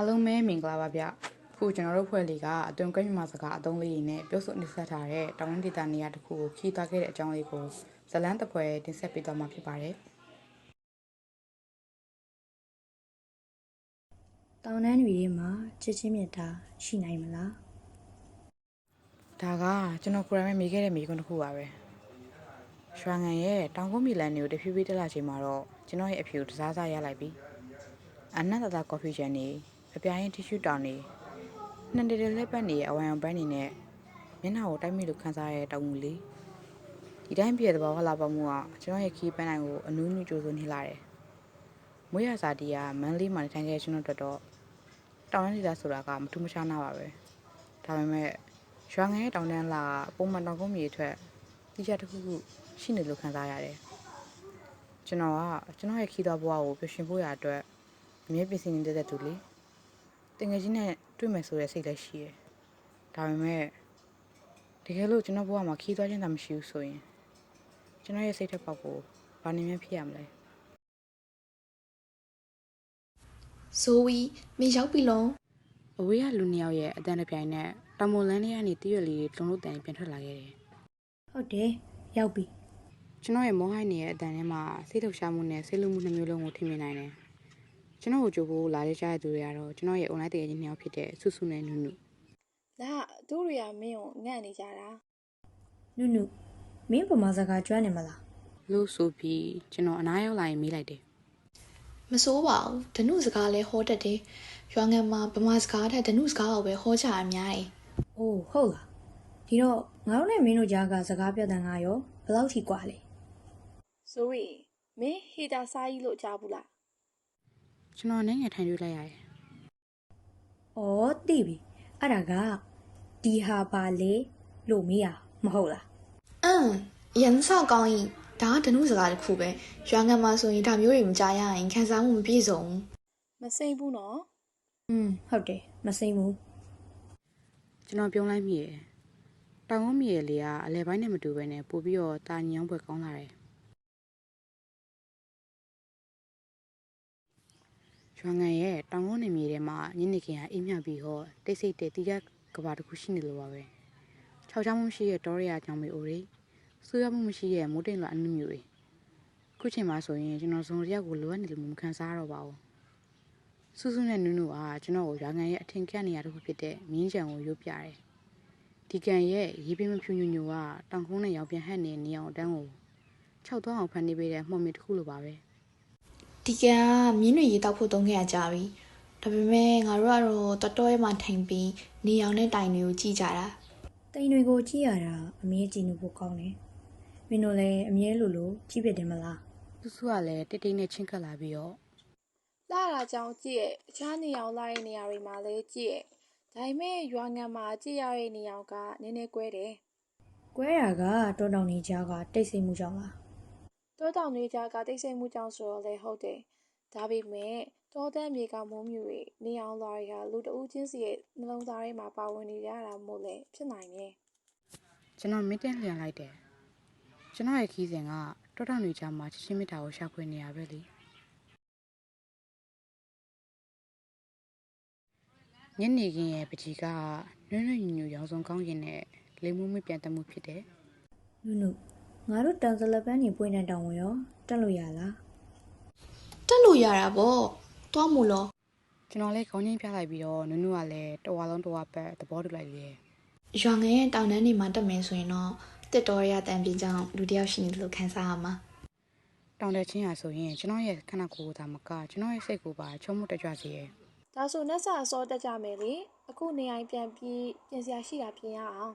အားလုံးပဲမင်္ဂလာပါဗျခုကျွန်တော်တို့ဖွဲ့လေးကအသွင်ကိန်းမှာစကားအသုံးလေးတွေနဲ့ပြောဆိုနေဆက်ထားတဲ့တောင်ဝန်ဒေသနေရာတစ်ခုကိုခီးသွားခဲ့တဲ့အကြောင်းလေးကိုဇလန်းတစ်ဖွဲတင်ဆက်ပေးသွားမှာဖြစ်ပါတယ်တောင်တန်းတွေမှာချစ်ချင်းမြတ်တာရှိနိုင်မလားဒါကကျွန်တော်ကိုယ်တိုင်ပဲမေးခဲ့တဲ့မေးခွန်းတစ်ခုပါပဲရွှာငံရဲ့တောင်ကုန်းမီလန်တွေကိုတဖြည်းဖြည်းတက်လာချိန်မှာတော့ကျွန်တော်ရဲ့အဖြူတစားစားရလိုက်ပြီအနန္တသာကော်ဖီချန်နေအပြားရင်တီရှူတောင်နေနှံတရလက်ပတ်နေအဝိုင်အောင်ပန်းနေနဲ့မျက်နှာကိုတိုက်မိလို့ခန်းစားရတဲ့တောင်မူလေးဒီတိုင်းပြည့်တဲ့ဘောဟလာပေါမှုကကျွန်တော်ရဲ့ခီးပန်းတိုင်းကိုအနူးနူးကြိုးစိုးနေလာတယ်မွေးရစာတီးကမန်းလေးမှာထိုင်ခဲ့ကျွန်တော်တော့တောင်ရင်းဒေသဆိုတာကမထူးမခြားနာပါပဲဒါပေမဲ့ရွာငယ်ရဲ့တောင်တန်းလာပုံမှန်တောင်ကုန်းမြေထွက်တိကျတစ်ခုခုရှိနေလို့ခံစားရတယ်ကျွန်တော်ရဲ့ခီးသွားဘဝကိုပျော်ရွှင်ဖို့ရအတွက်အမြဲပြင်ဆင်နေတဲ့သူလေတငယ်ချင်းနဲ့တွေ့မယ်ဆိုတဲ့စိတ်လည်းရှိတယ်ဒါပေမဲ့တကယ်လို့ကျွန်တော်ဘဝမှာခီးသွားခြင်းသာမရှိဘူးဆိုရင်ကျွန်တော်ရဲ့စိတ်ထက်ပေါက်ကိုဘာနေမှဖြစ်ရမလဲဇိုဝီမင်းရောက်ပြီလုံးအဝေးကလူနှစ်ယောက်ရဲ့အတန်တစ်ပြိုင်နက်တောင်ပေါ်လန်းလေးကနေတည့်ရွက်လေးတွေလုံးလုံးတန်ပြန်ထွက်လာခဲ့တယ်ဟုတ်တယ်ရောက်ပြီကျွန်တော်ရဲ့မောဟိုင်းနေရဲ့အတန်ထဲမှာစိတ်လှုပ်ရှားမှုနဲ့စိတ်လူမှုနှမျိုးလုံးကိုထိမြင်နိုင်တယ်ကျွန်တော်ကိုကြိုးဖို့လာတဲ့ကြားတဲ့သူတွေကတော့ကျွန်တော်ရဲ့ online တကယ်ချင်းနှစ်ယောက်ဖြစ်တဲ့ဆုဆုနဲ့နုနုလာတို့တွေကမင်းကိုငန့်နေကြတာနုနုမင်းပမာစကားကျွမ်းနေမလားလို့ဆိုပြီးကျွန်တော်အနားရောက်လာရင်မေးလိုက်တယ်မစိုးပါဘူးဓနုစကားလဲဟောတတ်တယ်ရွာငံမှာဗမာစကားထက်ဓနုစကားကိုပဲဟောကြအများကြီးအိုးဟုတ်လားဒီတော့ငါတို့နဲ့မင်းတို့ကြားကစကားပြောတဲ့ငါရောဘယ်လောက်ထိกว่าလဲဇိုဝီမင်းဟေတာစာကြီးလို့ကြားဘူးလားကျွန်တော်နိုင်ငံထိုင်တွေ့လိုက်ရတယ်။အော်သိပြီ။အဲ့ဒါကဒီဟာပါလေလို့မေးရမဟုတ်လားရန်ဆောက်ကောင်းရင်ဒါကဓနုစကားတစ်ခုပဲရွာငံမှာဆိုရင်ဒါမျိုးတွေမကြားရရင်ခံစားမှုမပြည့်စုံမစိမ့်ဘူးနော်ဟုတ်တယ်မစိမ့်ဘူးကျွန်တော်ပြုံးလိုက်မိရယ်တောင်ကုန်းမြေလေးကအလဲပိုင်းနဲ့မတူဘဲနဲ့ပို့ပြီးတော့တာညောင်းပွဲကောင်းလာတယ်ရွာငံရဲ့တောင်ကုန်းနေမြေထဲမှာညနေခင်းကအိမ်မြပြီးဟောတိတ်ဆိတ်တဲ့တိကျကဘာတစ်ခုရှိနေလို့ပါပဲခြောက်ချောင်းမှုရှိရဲ့တောရရကြောင်မေအိုတွေဆူရမှုမရှိရဲ့မိုးတိမ်လွှာအနှမျိုးတွေခုချိန်မှာဆိုရင်ကျွန်တော်ဇုံတယောက်ကိုလိုအပ်နေလို့မခံစားရတော့ပါဘူးစူးစူးနဲ့နုနုကကျွန်တော်ကိုရွာငံရဲ့အထင်ကရနေရာတစ်ခုဖြစ်တဲ့မြင်းချံကိုရုပ်ပြတယ်ဒီကန်ရဲ့ရေပင်မဖြူညူညူကတောင်ကုန်းနဲ့ရောင်ပြန်ဟက်နေအောင်အတန်းကို၆သွားအောင်ဖန်နေပေးတဲ့မှော်မီတစ်ခုလိုပါပဲဒီကမြင်းတွေရေတောက်ဖို့သုံးခဲ့ရကြပြီဒါပေမဲ့ငါတို့ကတော့တော်ရဲမှာထိုင်ပြီးနေအောင်တဲ့တိုင်တွေကိုကြည့်ကြတာတိမ်တွေကိုကြည့်ရတာအမြဲကြည့်နေဖို့ကောင်းတယ်မင်းတို့လည်းအမြဲလိုကြည့်ပြတယ်မလားသူစုကလည်းတိတ်တိတ်နဲ့ချင်းကပ်လာပြီးတော့လာတာကြောင့်ကြည့်ရဲ့အခြားနေအောင်လာတဲ့နေရာတွေမှာလည်းကြည့်ရဲ့ဒါပေမဲ့ရွာငံမှာကြည့်ရတဲ့နေရာကနည်းနည်းကွဲတယ်ကွဲတာကတောတောင်နေကြားကတိတ်ဆိတ်မှုကြောင့်လားတောတောင်နေကြားကတိတ်ဆိတ်မှုကြောင့်ဆိုတော့လည်းဟုတ်တယ်ဒါပေမဲ့တောတန်းမြေကမိုးမြူတွေနေအောင်လာတွေကလူတဦးချင်းစီရဲ့နှလုံးသားထဲမှာပါဝင်နေရတာမို့လဲဖြစ်နိုင်တယ်ကျွန်တော်မင်းတက်လျံလိုက်တယ်ကျွန်တော်ရဲ့ခီးစဉ်ကတောတောင်တွေကြားမှာချစ်ချင်းမြတ်တာကိုရှာဖွေနေရပဲလေညနေခင်းရဲ့ပကြီးကနွဲ့နွဲ့ညူညူရောင်စုံကောင်းရင်နဲ့လိမ်မှုမပြန်တမှုဖြစ်တယ်နုနုငါတို့တန်စလပန်းနေပွင့်တဲ့တောင်ဝင်ရောတက်လို့ရလားတက်လို့ရတာပေါ့တွားမို့လို့ကျွန်တော်လည်းခေါင်းချင်းပြလိုက်ပြီးတော့နုနုကလည်းတဝါလုံးတဝါပတ်သဘောတူလိုက်လေရွာငယ်ရဲ့တောင်တန်းတွေမှာတက်မယ်ဆိုရင်တော့တစ်တော်ရတန်ပြေကြောင့်လူတယောက်ရှိနေတယ်လို့ခံစားရမှာတောင်တက်ချင်းရဆိုရင်ကျွန်တော်ရဲ့ခန္ဓာကိုယ်သာမကကျွန်တော်ရဲ့စိတ်ကိုပါချုံမှုတက်ကြွစေရဲ့ဒါဆိုနှက်စာအစောတက်ကြမယ်လေအခုနေအိမ်ပြန်ပြီးပြင်စရာရှိတာပြင်ရအောင်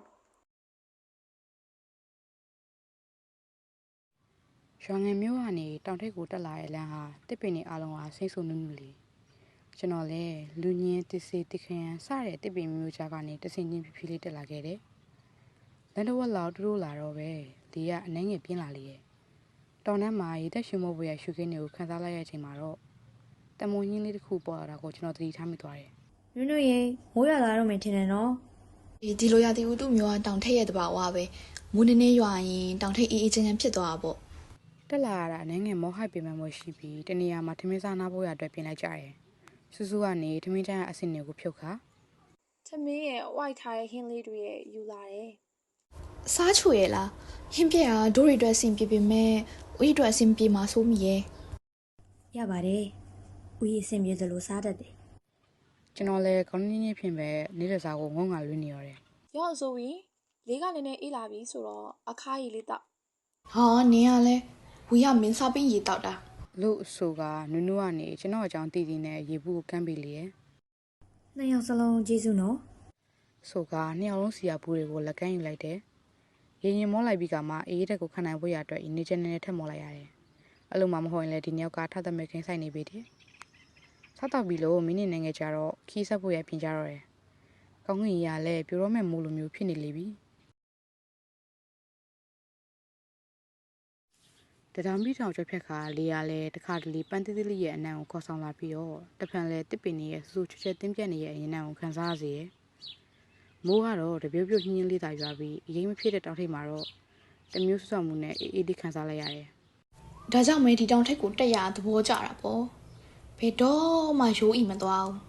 ရွာငယ်မျိုးကနေတောင်ထိပ်ကိုတက်လာတဲ့လမ်းဟာတစ်ပင်တွေအလုံးဟာစိတ်ဆိုးနုနုလေးကျွန်တော်လည်းလူညင်းတစ်စေးတစ်ခရန်စတဲ့တစ်ပင်မျိုးကြားကနေတဆင်ချင်းဖြည်းဖြည်းလေးတက်လာခဲ့တယ်လမ်းတော်လောက်တို့လာတော့ပဲဒီကအနှဲငယ်ပြင်းလာလေရဲ့တောင်တန်းမှာရေတက်ရှုံမဖို့ရရှုခင်းတွေကိုခန်းစားလိုက်ရတဲ့အချိန်မှာတော့တမုံရင်းလေးတစ်ခုပေါ်လာတာကိုကျွန်တော်သတိထားမိသွားတယ်နုနုရေမိုးရလာတော့မယ်ထင်တယ်နော်ဒီလိုရာသီဥတုမျိုးကတောင်ထိပ်ရဲ့တဘာဝပဲမိုးနည်းနည်းရွာရင်တောင်ထိပ်အေးအေးချမ်းချမ်းဖြစ်သွားတာပေါ့တက်လာရတာအနှဲငယ်မောဟိုက်ပင်ပန်းမှုရှိပြီးတနေရာမှာထမင်းစားနာဖို့ရအတွက်ပြင်လိုက်ကြတယ် ဆူဆူကနေထမင်းတိုင်းအစင်တွေကိုဖြုတ်ခါ ထမင်းရဲ့ဝိုက်ထားတဲ့ဟင်းလေးတွေရဲ့ယူလာတယ် စားချိုရဲ့လားဟင်းပြက်ဟာဒိုးရီအတွက်အဆင်ပြေပေမဲ့ဦးရီအတွက်အဆင်ပြေမှာစိုးမိရဲ့ ရပါတယ်ဦးကြီးအဆင်ပြေသလိုစားတတ်တယ် ကျွန်တော်လည်းခေါင်းရင်းချင်းဖြင့်ပဲနေတဲ့စားကိုငုံငါလွှင့်နေရတယ် ရော့ဆိုပြီးလေးကလည်းနဲ့အေးလာပြီဆိုတော့အခါကြီးလေးတောက် ဟာနင်ကလည်းဝီရမင်းစားပင်းရေတောက်တာ လို့ဆိုကနူးနူးကနေကျွန်တော်အကြောင်းတည်တည်နဲ့ရေဘူးကိုကမ်းပေးလေရဲ့ နှစ်ယောက်စလုံးကျေးဇူးနော် ဆိုကနှစ်ယောက်လုံးစီရဘူးတွေကိုလက်ကမ်းယူလိုက်တယ်ရေရင်မောလိုက်ပြီးကမှအေးတဲ့ကိုခဏနိုင်ဖို့ရအတွက်နေချက်နဲ့ထက်မောလိုက်ရတယ်အဲ့လိုမှမဟုတ်ရင်လည်းဒီနှစ်ယောက်ကထပ်သမက်ခင်းဆိုင်နေပြီတည်းစားတော့ပြီလို့မိနစ်နဲ့ငယ်ကြတော့ခီးဆက်ဖို့ရပြင်ကြတော့တယ်ကောင်းကင်ရလည်းပြိုတော့မဲ့မိုးလိုမျိုးဖြစ်နေလေပြီတံမီတောင်ကျွတ်ဖြက်ခါလေးရလဲတခါတလေပန်းသေးသေးလေးရဲ့အနံကိုခေါ်ဆောင်လာပြီးတော့တဖန်လဲတစ်ပင်ကြီးရဲ့စူးချွတ်ချွတ်တင်းပြက်နေရဲ့အရင်နံကိုခံစားရစေရဲ့မိုးကတော့တပြုတ်ပြုတ်ညင်းညင်းလေးသာရွာပြီးအရင်မဖြစ်တဲ့တောင်ထိပ်မှာတော့တမျိုးဆွဆောင်မှုနဲ့အေးအေးလေးခံစားလိုက်ရတယ် ဒါကြောင့်မဲဒီတောင်ထက်ကိုတက်ရသဘောကျတာပေါ့ဘယ်တော့မှရိုးအိမ်မသွားဘူး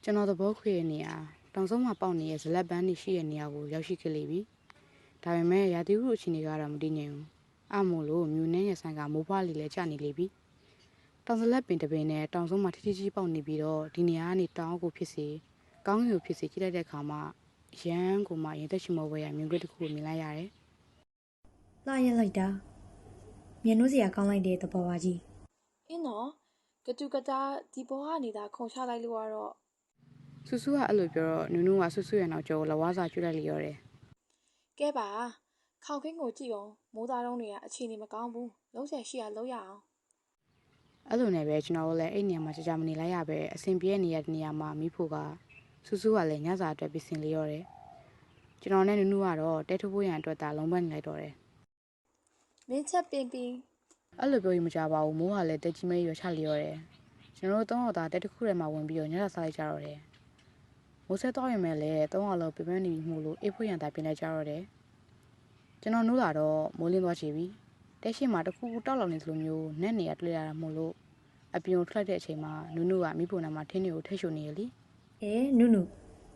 ကျွန်တော်သဘောခွေရဲ့နေရာတောင်ဆုံးမှာပေါက်နေတဲ့ဇလက်ပန်းတွေရှိတဲ့နေရာကိုရောက်ရှိခဲ့လေပြီဒါပေမဲ့ရာသီဥတုအခြေအနေကတော့မတည်ငြိမ်ဘူးအမို့လို့မြူနှင်းရဲ့ဆိုင်ကမိုးဖွားလေးလဲကျနေလေပြီတောင်ဇလက်ပင်တစ်ပင်နဲ့တောင်ဆုံးမှာထထကြီးပေါက်နေပြီးတော့ဒီနေရာကနေတောင်ကိုဖြစ်စေကောင်းကင်ကိုဖြစ်စေကြည့်လိုက်တဲ့အခါမှာရန်ကိုမှရင်သက်ရှိမောဝဲရမြင်ကွက်တစ်ခုကိုမြင်လိုက်ရတယ် လှရက်လိုက်တာမျက်နှာစရာကောင်းလိုက်တဲ့သဘောပါကြီး အင်းတော့ကတူကတာဒီဘောကနေတာခုံချလိုက်လို့ကတော့ ဆူဆူကအဲ့လိုပြောတော့နူးနူးကဆူဆူရဲ့နောက်ကျောကိုလဝါစာကျွတ်လိုက်လျော်တယ် ကဲပါခေါင်ခင်းကိုကြည့်အောင်မိုးသားတုံးတွေကအခြေအနေမကောင်းဘူးလုံးချက်ရှိရလုံးရအောင် အဲ့လိုနဲ့ပဲကျွန်တော်တို့လည်းအဲ့နေရာမှာကြာကြာမနေလိုက်ရပဲအဆင်ပြေတဲ့နေရာတနေရာမှာမိဖို့ကဆူဆူကလည်းညစာအတွက်ပြင်ဆင်လျော်တယ်ကျွန်တော်နဲ့နူးနူးကတော့တဲထိုးဖို့ရန်အတွက်ဒါလုံးပန်းနေလိုက်တော့တယ် မင်းချက်ပင်ပင် အဲ့လိုပြောရင်မကြပါဘူးမိုးကလည်းတက်ကြီးမဲရွာချလျော်တယ်ကျွန်တော်တို့၃ယောက်သားတဲတစ်ခုထဲမှာဝင်ပြီးတော့ညစာစားလိုက်ကြတော့တယ်မိုးဆက်တော့ရင်မဲ့လည်း၃ယောက်လုံးပြပန်းနေမှုလို့အေးဖို့ရန်တာပြင်လိုက်ကြတော့တယ်ကျွန်တော်နိုးလာတော့မိုးလင်းသွားချေပြီတဲရှိမှာတစ်ခုခုတောက်လောင်နေသလိုမျိုးနက်နေရတွေ့ရတာမို့လို့အပြင်ကိုထွက်တဲ့အချိန်မှာနူးနူးကမိဖို့နာမှာထင်းတွေကိုထိတ်ရှုနေရလေ နုနု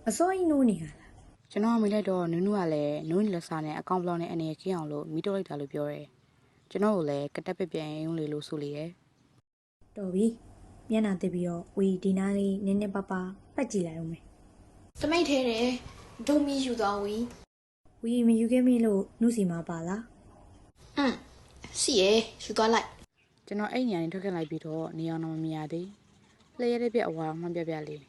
အစောကြီးနိုးနေရလား ကျွန်တော်မိလိုက်တော့နူးနူးကလည်းနူးနီလက်စားနဲ့အကောင့်ဘလော့နဲ့အနေနဲ့ခင်းအောင်လို့မိတော့လိုက်တာလို့ပြောတယ်ကျွန်တော်ကိုလည်းကတက်ပက်ပြန်ရုံးလေလို့ဆိုလေရဲ့ တော်ပြီမျက်နှာတက်ပြီးတော့ဝီဒီနာလေးနင်းနေပပပတ်ကြည့်လိုက်အောင်မယ် တမိတ်ထဲတယ်ဒုံမီယူသွားဝီ ဝီမယူခဲ့မိလို့နှုစီမှာပါလား စီရဲ့ယူသွားလိုက် ကျွန်တော်အဲ့ညနေထွက်ခဲ့လိုက်ပြီးတော့နေအောင်တော့မမြင်ရသေးလျှက်ရတဲ့ပြက်အဝါမှပြပြလေး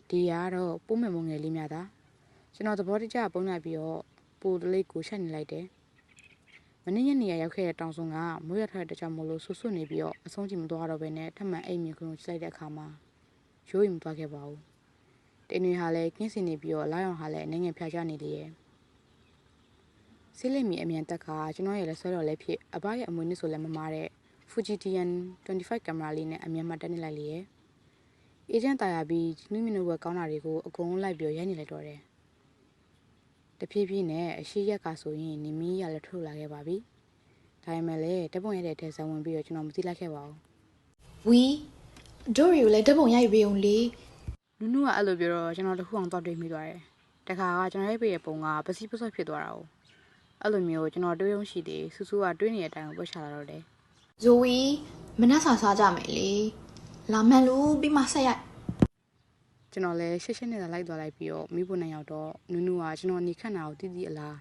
ဒီကတော့ပိုးမယ်မုံငယ်လေးများတာကျွန်တော်သဘောတကျပုံလိုက်ပြီးတော့ပိုတလေးကိုချက်နေလိုက်တယ်မနေ့ညနေရရောက်ခဲ့တဲ့တောင်စုံကမိုးရထားတဲ့တကြောင်မို့လို့ဆွဆွနေပြီးတော့အဆုံးကြည့်မသွားတော့ဘဲနဲ့ထပ်မံအိမ်မြင်ခွင့်ကိုချိန်လိုက်တဲ့အခါမှာရိုးရင်မသွားခဲ့ပါဘူးတင်းတွေဟာလည်းကင်းစင်နေပြီးတော့လာအောင်ဟာလည်းအနေငယ်ဖျားချနေလေရဲ့ဆေးလိမ်မီအမြန်တက်ကကျွန်တော်ရဲ့လက်ဆွဲတော်လည်းဖြစ်အဘရဲ့အမွေနှစ်ဆိုလည်းမမားတဲ့ Fuji TN25 ကင်မရာလေးနဲ့အမြန်မှတက်နေလိုက်လေရဲ့အေဂျင့်တာယာပြီးနုမြနုဘကောင်းတာတွေကိုအကုန်လုံးလိုက်ပြီးရိုက်နေလိုက်တော့တယ်တဖြည်းဖြည်းနဲ့အရှိရက်ကဆိုရင်နေမီးရလည်းထုတ်လာခဲ့ပါပြီဒါပေမဲ့လည်းတက်ပုံရတဲ့ထဲဇံဝင်ပြီးတော့ကျွန်တော်မသိလိုက်ခဲ့ပါဘူး ဝီဒိုရီကိုလည်းဓာတ်ပုံရိုက်ပေးအောင်လေ နူးနူးကအဲ့လိုပြောတော့ကျွန်တော်တခုအောင်တော့တွေးမိသွားတယ်တခါကကျွန်တော်ရဲ့ပေရဲ့ပုံကပစီပစော့ဖြစ်သွားတာ哦အဲ့လိုမျိုးကျွန်တော်တွေးရုံရှိသေးဆူဆူကတွေးနေတဲ့အတိုင်းကိုပွက်ချလာတော့တယ် ဇိုဝီမနှက်စာစားကြမယ်လေလာမှန်လို့ပြီးမှဆက်ရိုက် ကျွန်တော်လည်းရှက်ရှက်နဲ့လိုက်သွားလိုက်ပြီးတော့မိဖို့နိုင်ရောက်တော့နူးနူးကကျွန်တော်နေခန့်တာကိုတီးတီးအလား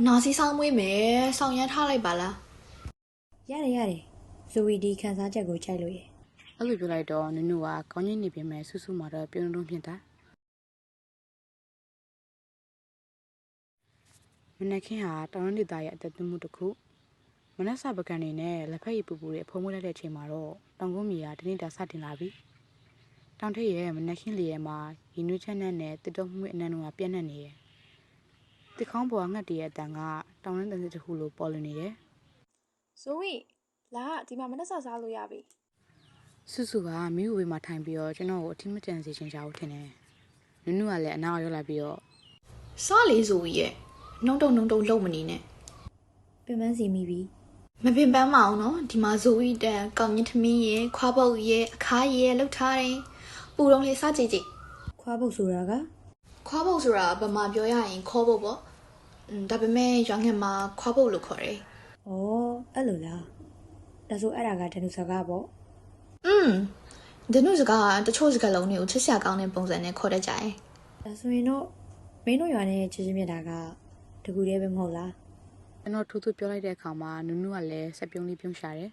နာစီဆောင်မွေးမယ်ဆောင်ရမ်းထားလိုက်ပါလား ရတယ်ဇိုဝီဒီခန်းစားချက်ကိုကြိုက်လို့ရ အဲ့လိုပြောလိုက်တော့နူးနူးကကောင်းကြီးနေပြင်မဲ့ဆူဆူမှာတော့ပြုံးတုံးပြင်တာမနက်ခင်းဟာတောင်ရင်းဒေသရဲ့အသက်သွင်းမှုတစ်ခုမနက်စာပကံနေနဲ့လက်ဖက်ရည်ပူပူတွေအဖုံးမွေးလိုက်တဲ့အချိန်မှာတော့တောင်ကုန်းမြေကတနေ့တာစတင်လာပြီတောင်ထိပ်ရဲ့မနက်ခင်းလေရဲ့မှာရင်းနှွေးချက်နဲ့တစ်တုံးမှုအနံ့တို့ကပြန့်နှံ့နေတယ်တစ်ခေါင်းပေါ်ကငှက်တည်းရဲ့အတန်ကတောင်ရင်းတန်စစ်တစ်ခုလိုပေါ်လွင်နေတယ် ဇိုဝီလာဒီမှာမနှက်စားလို့ရပြီ ဆူဆူကမိဝေမှာထိုင်ပြီးတော့ကျွန်တော်ကိုအထီးမတန်စေချင်ကြဘူးထင်တယ်နူးနူးကလည်းအနာရောက်လာပြီးတော့ စားလေဇိုဝီရဲ့နှုံတုံနှုံတုံလုံးမနေနဲ့ ပင်ပန်းစီမိပြီ မပင်ပန်းမအောင်နော်ဒီမှာဇိုဝီတန်ကောင်းမြင့်သမင်းရဲ့ခွားပုတ်ရဲ့အခါရဲ့လောက်ထားတယ်ပူတော့လေစားကြည့်ကြည့် ခွားပုတ်ဆိုတာက ခွားပုတ်ဆိုတာဗမာပြောရရင်ခေါ်ပုတ်ပေါ့ဒါပေမဲ့ရွာငံမှာခွားပုတ်လို့ခေါ်တယ် ဩအဲ့လိုလားဒါဆိုအဲ့ဒါကဒနုစကားပေါ့ ဒီနုစကားတချို့စကားလုံးတွေကိုချစ်စရာကောင်းတဲ့ပုံစံနဲ့ခေါ်တတ်ကြတယ် ဒါဆိုရင်တော့မင်းတို့ရွာနဲ့ချစ်ချင်းမြတ်တာကတကူတည်းပဲမဟုတ်လား ကျွန်တော်ထူးထူးပြောလိုက်တဲ့အခါမှာနုနုကလည်းစက်ပြုံးလေးပြုံးရှာတယ်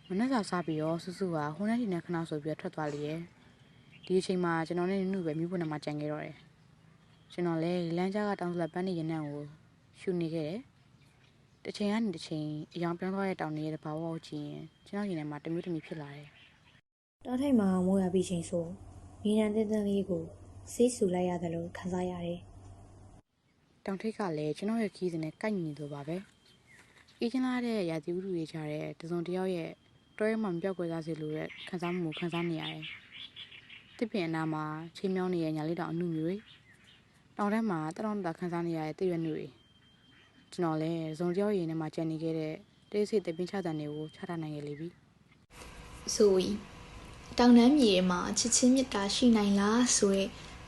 မနေ့ကစားပြီးတော့ဆူဆူကဟိုနေ့ဒီနေ့ခဏဆိုပြီးထွက်သွားလေရဲ့ဒီအချိန်မှာကျွန်တော်နဲ့နုနုပဲမြို့ပေါ်မှာကြံခဲ့တော့တယ်ကျွန်တော်လည်းလမ်းကြားကတောင်စလက်ပန်းနေရနံ့ကိုရှူနေခဲ့တယ်တစ်ချိန်ကနေတစ်ချိန်အယောင်ပြောင်းသွားတဲ့တောင်တွေရဲ့ဘာဝကိုကြည့်ရင်ကျွန်တော်ရင်ထဲမှာတမျိုးတမျိုးဖြစ်လာတယ် တောထိတ်မှာမိုးရပြီးချိန်ဆိုညီနန်တင်းတင်းလေးကိုဆေးဆူလိုက်ရတယ်လို့ခံစားရတယ် တောင်ထိပ်ကလည်းကျွန်တော်ရဲ့ခီးစဉ်နဲ့ကိုက်ညီနေလို့ပါပဲအေးချမ်းလာတဲ့ရာသီဥတုတွေချတဲ့တစုံတစ်ယောက်ရဲ့တော်ရဲမှမပြောက်ကွယ်စားစေလို့တဲ့ခံစားမှုကိုခံစားနေရတယ်တစ်ပင်အနာမှာချိန်မြောင်းနေတဲ့ညာလေးတောင်အနှုမျိုးတွေတောင်ထဲမှာတရောင်းတာခံစားနေရတဲ့တရွက်မျိုးတွေကျွန်တော်လည်းဇုံကြောက်ရည်နဲ့မှကြံနေခဲ့တဲ့တိတ်ဆိတ်တပင်းချတဲ့နေကိုချထားနိုင်ခဲ့လေပြီ ဇိုဝီတောင်တန်းမြေမှာချစ်ချင်းမြတ်တာရှိနိုင်လားဆိုရဲ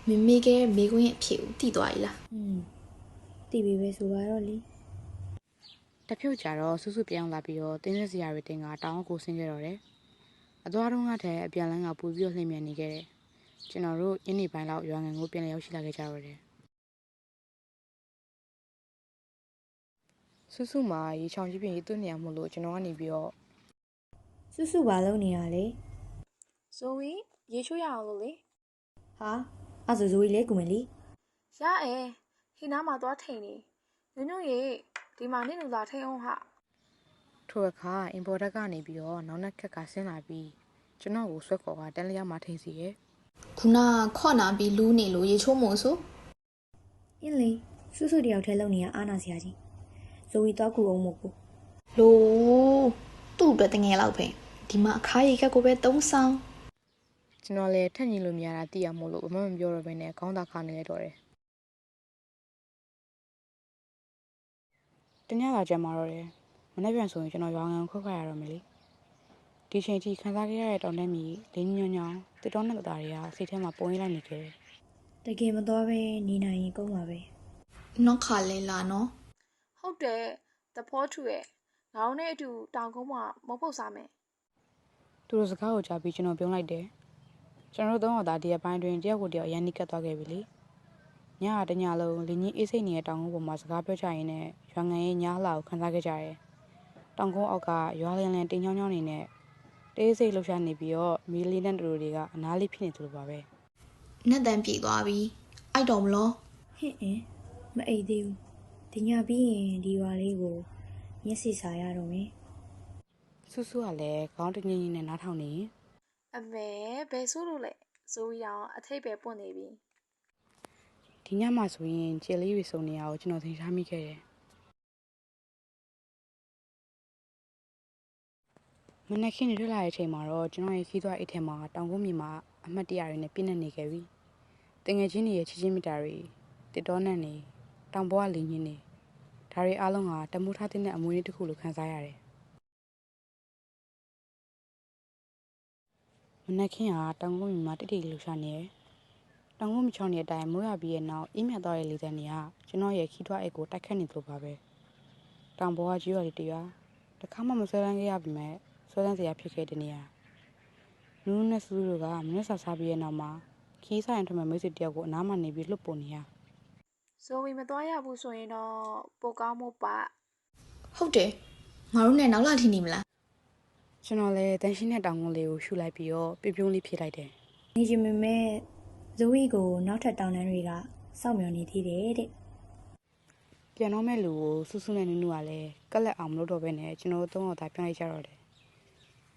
မမေကမိကွင်းအဖြစ်ကိုတည်သွားပြီလား တီဗီပဲဆိုပါတော့လေ တဖြုတ်ကြတော့ဆူဆူပြောင်းလာပြီးတော့တင်းစစ်စရာတွေတင်ကတောင်ကိုဆင်းခဲ့တော့တယ်အသွားတုန်းကတည်းအပြန်လန်းကပူပြီးတော့လှည့်မြန်နေခဲ့တယ်ကျွန်တော်တို့ညနေပိုင်းလောက်ရွာငံကိုပြန်လည်ရောက်ရှိလာခဲ့ကြတော့တယ်ဆူဆူမှာရေချောင်ကြီးပြင်ရေးသွင်းနေရမို့လို့ကျွန်တော်ကနေပြီးတော့ စွတ်စွတ်ပါလုံးနေရလေ ဇိုဝီရေချိုးရအောင်လို့လေ ဟာအဲ့ဆိုဇိုကြီးလဲကူမယ်လी ရအဲဟိနာမှာသွားထိန်နေနုနုရေဒီမှာနင့်လူလာထိန်အောင်ဟာ ထိုအခါအင်ပေါ်တက်ကနေပြီးတော့နောက်နှစ်ခက်ကဆင်းလာပြီးကျွန်တော်ကိုဆွဲခေါ်ကတန်းလျားမှထိန်စီရဲ့ ခုနခေါ့နာပြီးလူးနေလို့ရေချိုးမို့ဆို အင်းလေစွတ်စွတ်တယောက်ထဲလုံနေရအာနာစရာကြီးဇိုကြီးတော့ကူအောင်မို့ကို လို့သူ့အတွက်တငယ်လောက်ပဲဒီမှာအခါရေကက်ကိုပဲသုံးဆောင် ကျွန်တော်လည်းထက်ညီလို့မရတာသိရမို့လို့ဘာမှမပြောတော့ဘဲနဲ့ခေါင်းသာခါနေရတော့တယ်တညလာကြမှာတော့တယ်မနေ့ပြန်ဆိုရင်ကျွန်တော်ရွာငံခုတ်ခါရတော့မယ်လေဒီချိန်ထိခံစားခဲ့ရတဲ့တောင်တန်းမြေလေးညွန့်ညောင်းတစ်တော်နဲ့တာတွေကစိတ်ထဲမှာပုံရိပ်လိုက်နေခဲ့တယ် တကယ်မသွားပဲနေနိုင်ရင်ကုန်ပါပဲ နောက်ခါလဲလာနော် ဟုတ်တယ်တဖောထူရဲ့ငါတို့နဲ့အတူတောင်ကုန်းမှာမပုတ်စားမယ် သူတို့စကားကိုကြားပြီးကျွန်တော်ပြုံးလိုက်တယ်ကျွန်တော်တို့သုံးယောက်သားဒီအပိုင်းတွင်တယောက်ကိုတယောက်အရန်နီးကပ်သွားခဲ့ပြီလေညကတညလုံးလင်းကြီးအေးစိတ်နေတဲ့တောင်ကုန်းပေါ်မှာစကားပြောကြရင်းနဲ့ရွာငံရဲ့ညားလာကိုခန်းစားခဲ့ကြတယ်တောင်ကုန်းအောက်ကရွာလင်းလင်းတင်းချောင်းချောင်းနေနဲ့တေးစိတ်လှူရှားနေပြီးတော့မီလီနဲ့တူတွေကအနားလေးဖြစ်နေသလိုပါပဲ နတ်တန်ပြေသွားပြီအိုက်တော်မလို့ ဟင့်အင်းမအိတ်သေးဘူးဒီညပြီးရင်ဒီရွာလေးကိုမျက်စိစာရတော့မယ် ဆူဆူကလည်းခေါင်းတငင်းငင်းနဲ့နားထောင်နေရင် အမေဘယ်ဆိုးလို့လဲဇိုဝီတောင်အထိတ်ပဲပွင့်နေပြီ ဒီညမှဆိုရင်ကျေလေးတွေစုံနေရအောင်ကျွန်တော်သင်ထားမိခဲ့တယ်မနေ့ကနေ့ထွက်လာတဲ့အချိန်မှာတော့ကျွန်တော်ရဲ့ခီးသွားအိတ်ထဲမှာတောင်ကုန်းမြေမှာအမှတ်တရတွေနဲ့ပြည့်နေနေခဲ့ပြီတငယ်ချင်းတွေရဲ့ချစ်ချင်းမြတ်တာတွေတစ်တော်နဲ့နေတောင်ပေါ်ကလင်းချင်းတွေဒါတွေအားလုံးကတမိုးထားတဲ့အမွေးလေးတစ်ခုလိုခံစားရတယ်မနေ့ကတောင်ကုန်းမြေမှာတိတိလှူရှာနေတယ်တောင်ကုန်းမချောင်းနေတဲ့အတိုင်းမိုးရပြီးရဲ့နောက်အေးမြတ်သွားတဲ့လေတန်းတွေကကျွန်တော်ရဲ့ခီးသွားအိတ်ကိုတိုက်ခတ်နေသလိုပါပဲတောင်ပေါ်ကကြီးရွာလေးတရွာတခါမှမဆွဲလန်းခဲ့ရပါမယ်ဆွဲလန်းစရာဖြစ်ခဲ့တဲ့နေရာနူးနဲ့စူးတို့ကမနေ့စာစားပြီးရဲ့နောက်မှာခီးဆိုင်ထွက်မဲ့မိတ်ဆွေတယောက်ကိုအနားမှာနေပြီးလှုပ်ပေါ်နေရ ဇိုဝီမသွားရဘူးဆိုရင်တော့ပိုကောင်းမို့ပါ ဟုတ်တယ်ငါတို့နဲ့နောက်လာထင်နေမလား ကျွန်တော်လည်းတန်ရှင်းတဲ့တောင်ကုန်းလေးကိုရှူလိုက်ပြီးတော့ပြုံးလေးဖြည့်လိုက်တယ် နေချင်ပေမဲ့ဇိုကြီးကိုနောက်ထပ်တောင်းတန်းတွေကစောင့်မျှော်နေသေးတယ်တဲ့ ပြန်တော့မဲ့လူကိုဆူဆူနဲ့နူးနူးကလည်းကက်လက်အောင်မလုပ်တော့ဘဲနဲ့ကျွန်တော်တို့သုံးယောက်သားပြန်လိုက်ကြတော့တယ်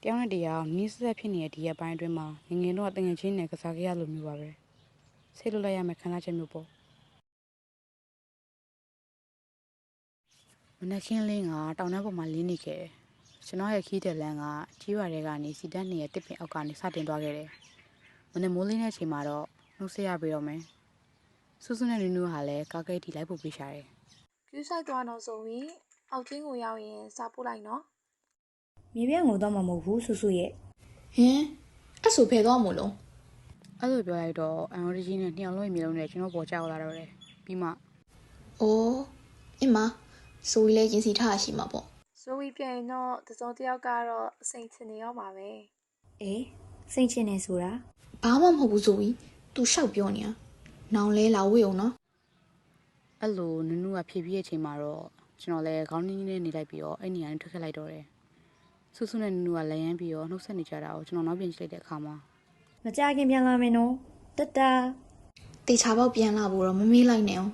တယောက်နဲ့တယောက်နီးစက်ဖြစ်နေတဲ့ဒီရက်ပိုင်းအတွင်းမှာငငယ်တော့တငယ်ချင်းနဲ့ကစားခဲ့ရလို့မျိုးပါပဲဆိတ်လွတ်လိုက်ရမယ်ခံစားချက်မျိုးပေါ့မနက်ခင်းလင်းကတောင်တန်းပေါ်မှာလင်းနေခဲ့တယ်ကျွန်တော်ရဲ့ခီးတဲ့လမ်းကကြီးရွာတွေကနေစီတန်းနေတဲ့တစ်ပင်အောက်ကနေစတင်သွားခဲ့တယ်မနေ့မိုးလင်းတဲ့အချိန်မှာတော့နှုတ်ဆက်ရပြီးတော့မယ်ဆူဆူနဲ့နူးနူးဟာလည်းကားကိတ်တီလိုက်ဖို့ပေးရှာတယ် ကျူးဆိုင်သွားတော့ဇိုဝီ အောက်ချင်းကိုရောက်ရင်စာပို့လိုက်နော် မြေပြန့်ကိုတော့မမဟုတ်ဘူးဆူဆူရဲ့ ဟင်အဲ့ဆိုဖယ်သွားမို့လို့ အဲ့လိုပြောလိုက်တော့အန်အိုဒီဂျီနဲ့နှစ်ယောက်လုံးရဲ့မျိုးလုံးနဲ့ကျွန်တော်ပေါ်ကြောက်လာတော့တယ်ပြီးမှ အိုးအင်းမဆိုရီလည်းရင်စီထားရှိမှာပေါ့ ဆိုပြီးပြန်ရင်တော့တစုံတစ်ယောက်ကတော့အစိမ်ချင်နေရောမှာပဲ အေးစိတ်ချနေဆိုတာ ဘာမှမဟုတ်ဘူးဆိုပြီးသူရှောက်ပြောနေတာနောင်လဲလာဝေးအောင်နော် အဲ့လိုနူးနူးကဖြည့်ပြီးတဲ့အချိန်မှာတော့ကျွန်တော်လည်းခေါင်းကြီးနဲ့နေလိုက်ပြီးတော့အဲ့နေရာနဲ့ထွက်ခဲ့လိုက်တော့တယ်ဆူဆူနဲ့နူးနူးကလည်းရမ်းပြီးတော့နှုတ်ဆက်နေကြတာကိုကျွန်တော်နောက်ပြန်ကြည့်လိုက်တဲ့အခါမှာ မကြခင်ပြန်လာမယ်နော်တတ တေချာပေါက်ပြန်လာဖို့တော့မမေးလိုက်နဲ့အောင်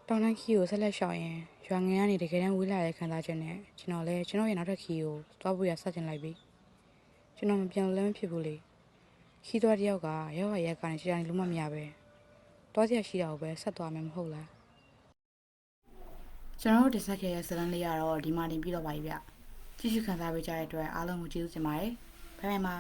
တောင်တန်းခီကိုဆက်လက်ရှောင်ရင်ရွာငယ်ကနေတကယ်တမ်းဝေးလာတဲ့ခံစားချက်နဲ့ကျွန်တော်လည်းကျွန်တော်ရဲ့နောက်ထပ်ခီကိုသွားဖို့ရဆက်ကျင်လိုက်ပြီကျွန်တော်မပြန်လို့လည်းမဖြစ်ဘူးလေခီသွားတယောက်ကရောက်ရရက်ကနေကြာနေလို့မမရပဲတောစရာရှိတာကိုပဲဆက်သွားမယ်မဟုတ်လားကျွန်တော်တို့တင်ဆက်ခဲ့တဲ့ဇာတ်လမ်းလေးကတော့ဒီမှာတင်ပြီးတော့ပါပြီဗျကြည့်ရှုခံစားပေးကြတဲ့အတွက်အားလုံးကိုကျေးဇူးတင်ပါတယ်ဘိုင်ဘိုင်ပါ